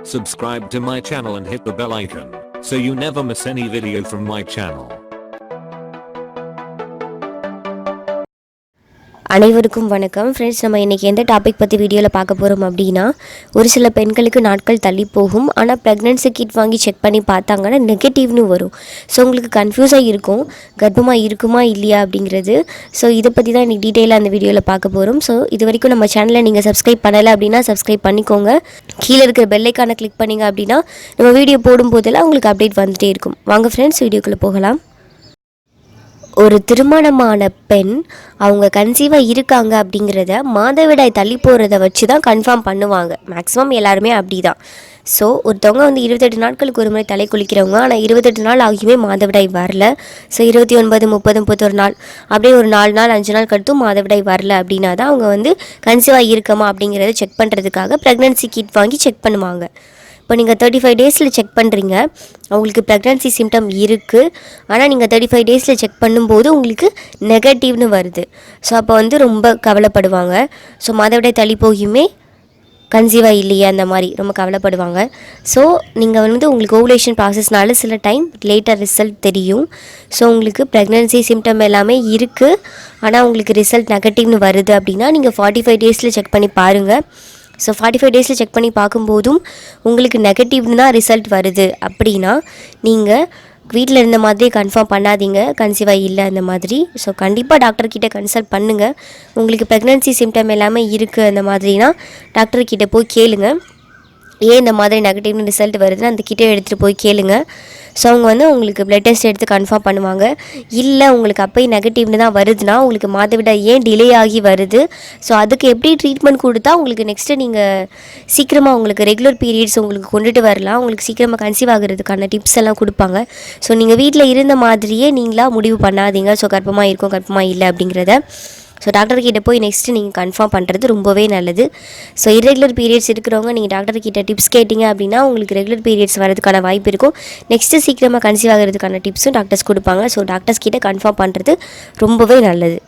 Subscribe to my channel and hit the bell icon so you never miss any video from my channel. அனைவருக்கும் வணக்கம் friends. நம்ம இன்றைக்கி எந்த topic பற்றி வீடியோவில் பார்க்க போகிறோம் அப்படின்னா, ஒரு சில பெண்களுக்கு நாட்கள் தள்ளி போகும், ஆனால் ப்ரெக்னென்சி கிட் வாங்கி செக் பண்ணி பார்த்தாங்கன்னா நெகட்டிவ்னு வரும். ஸோ உங்களுக்கு கன்ஃபியூஸாக இருக்கும், கர்ப்பமாக இருக்குமா இல்லையா அப்படிங்கிறது. ஸோ இதை பற்றி தான் இன்றைக்கி டீட்டெயிலாக அந்த வீடியோவில் பார்க்க போகிறோம். ஸோ இது வரைக்கும் நம்ம சேனலை நீங்கள் சப்ஸ்கிரைப் பண்ணலை அப்படின்னா சப்ஸ்கிரைப் பண்ணிக்கோங்க. கீழே இருக்கிற பெல்லைக்கான கிளிக் பண்ணிங்க அப்படின்னா நம்ம வீடியோ போடும்போதெல்லாம் உங்களுக்கு அப்டேட் வந்துகிட்டே இருக்கும். வாங்க ஃப்ரெண்ட்ஸ், வீடியோக்குள்ளே போகலாம். ஒரு திருமணமான பெண் அவங்க கன்சீவாக இருக்காங்க அப்படிங்கிறத மாதவிடாய் தள்ளி போகிறத வச்சு தான் கன்ஃபார்ம் பண்ணுவாங்க. மேக்ஸிமம் எல்லாருமே அப்படி தான். ஸோ ஒருத்தவங்க 28 நாட்களுக்கு ஒரு முறை தலை குளிக்கிறவங்க, ஆனால் 28 நாள் ஆகியுமே மாதவிடாய் வரல. ஸோ 29, 30, 31 நாள் அப்படியே ஒரு 4 நாள் 5 நாள் கடுத்தும் மாதவிடாய் வரல அப்படின்னா தான் அவங்க கன்சீவாக இருக்கமா அப்படிங்கிறத செக் பண்ணுறதுக்காக ப்ரெக்னன்சி கிட் வாங்கி செக் பண்ணுவாங்க. இப்போ நீங்கள் 35 டேஸில் செக் பண்ணுறீங்க, உங்களுக்கு ப்ரெக்னன்சி சிம்டம் இருக்குது, ஆனால் நீங்கள் 35 டேஸில் செக் பண்ணும்போது உங்களுக்கு நெகட்டிவ்னு வருது. ஸோ அப்போ ரொம்ப கவலைப்படுவாங்க. ஸோ மாதவிடாய் தள்ளி போகியுமே கன்சீவாக இல்லையா அந்த மாதிரி ரொம்ப கவலைப்படுவாங்க. ஸோ நீங்கள் உங்களுக்கு ஓவுலேஷன் ப்ராசஸ்னால சில டைம் லேட்டாக ரிசல்ட் தெரியும். ஸோ உங்களுக்கு ப்ரெக்னன்சி சிம்டம் எல்லாமே இருக்குது, ஆனால் உங்களுக்கு ரிசல்ட் நெகட்டிவ்னு வருது அப்படின்னா நீங்கள் 45 டேஸில் செக் பண்ணி பாருங்கள். ஸோ 45 டேஸில் செக் பண்ணி பார்க்கும்போதும் உங்களுக்கு நெகட்டிவ்னு தான் ரிசல்ட் வருது அப்படின்னா நீங்கள் வீட்டில் இருந்த மாதிரியே கன்ஃபார்ம் பண்ணாதீங்க கன்சீவாக இல்லை அந்த மாதிரி. ஸோ கண்டிப்பாக டாக்டர்கிட்ட கன்சல்ட் பண்ணுங்கள். உங்களுக்கு ப்ரெக்னன்சி சிம்டம் எல்லாமே இருக்குது அந்த மாதிரினா டாக்டர்கிட்ட போய் கேளுங்க, ஏன் இந்த மாதிரி நெகட்டிவ்னு ரிசல்ட் வருதுன்னு அந்த கிட்டே எடுத்துகிட்டு போய் கேளுங்க. ஸோ அவங்க உங்களுக்கு ப்ளட் டெஸ்ட் எடுத்து கன்ஃபார்ம் பண்ணுவாங்க. இல்லை உங்களுக்கு அப்போயே நெகட்டிவ்னு தான் வருதுன்னா உங்களுக்கு மாதவிடாய் ஏன் டிலே ஆகி வருது, ஸோ அதுக்கு எப்படி ட்ரீட்மெண்ட் கொடுத்தா உங்களுக்கு நெக்ஸ்ட்டு நீங்கள் சீக்கிரமாக உங்களுக்கு ரெகுலர் பீரியட்ஸ் உங்களுக்கு கொண்டுட்டு வரலாம், உங்களுக்கு சீக்கிரமாக கன்சீவ் ஆகிறதுக்கான டிப்ஸ் எல்லாம் கொடுப்பாங்க. ஸோ நீங்கள் வீட்டில் இருந்த மாதிரியே நீங்களாக முடிவு பண்ணாதீங்க ஸோ கர்ப்பமாக இருக்கும் கர்ப்பமாக இல்லை அப்படிங்கிறத. ஸோ டாக்டர்கிட்ட போய் நெக்ஸ்ட்டு நீங்கள் கன்ஃபார்ம் பண்ணுறது ரொம்பவே நல்லது. ஸோ இரெகுலர் பீரியட்ஸ் இருக்கிறவங்க நீங்கள் டாக்டர்கிட்ட டிப்ஸ் கேட்டிங்க அப்படின்னா உங்களுக்கு ரெகுலர் பீரியட்ஸ் வரதுக்கான வாய்ப்பு இருக்கும். நெக்ஸ்ட்டு சீக்கிரமாக கன்சீவ் ஆகிறதுக்கான டிப்ஸும் டாக்டர்ஸ் கொடுப்பாங்க. ஸோ டாக்டர்ஸ் கிட்ட கன்ஃபார்ம் பண்ணுறது ரொம்பவே நல்லது.